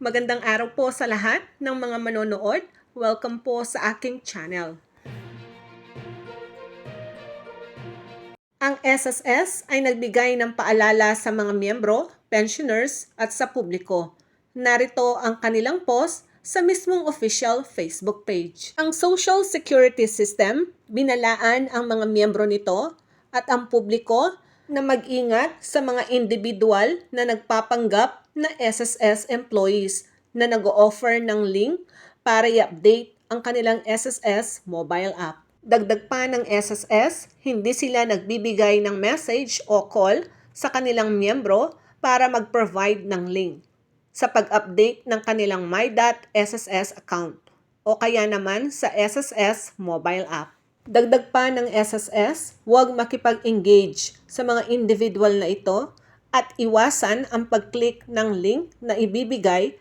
Magandang araw po sa lahat ng mga manonood. Welcome po sa aking channel. Ang SSS ay nagbigay ng paalala sa mga miyembro, pensioners at sa publiko. Narito ang kanilang post sa mismong official Facebook page. Ang Social Security System, binalaan ang mga miyembro nito at ang publiko na mag-ingat sa mga individual na nagpapanggap na SSS employees na nag-o-offer ng link para i-update ang kanilang SSS mobile app. Dagdag pa ng SSS, hindi sila nagbibigay ng message o call sa kanilang miyembro para mag-provide ng link sa pag-update ng kanilang My.SSS account o kaya naman sa SSS mobile app. Dagdag pa ng SSS, huwag makipag-engage sa mga individual na ito at iwasan ang pag-click ng link na ibibigay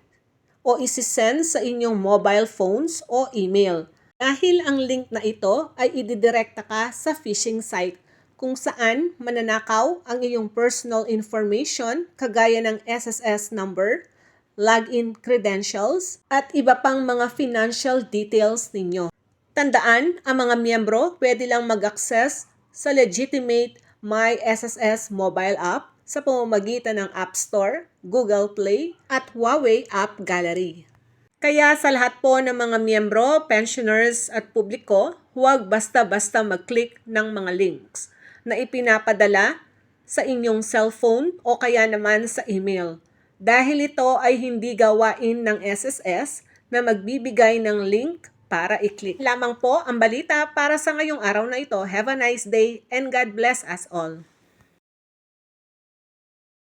o isi-send sa inyong mobile phones o email. Dahil ang link na ito ay ididirekta ka sa phishing site kung saan mananakaw ang iyong personal information kagaya ng SSS number, login credentials, at iba pang mga financial details ninyo. Tandaan, ang mga miyembro pwede lang mag-access sa legitimate My SSS mobile app sa pamamagitan ng App Store, Google Play, at Huawei App Gallery. Kaya sa lahat po ng mga miyembro, pensioners at publiko, huwag basta-basta mag-click ng mga links na ipinapadala sa inyong cellphone o kaya naman sa email. Dahil ito ay hindi gawain ng SSS na magbibigay ng link para i-click. Lamang po ang balita para sa ngayong araw na ito. Have a nice day and God bless us all.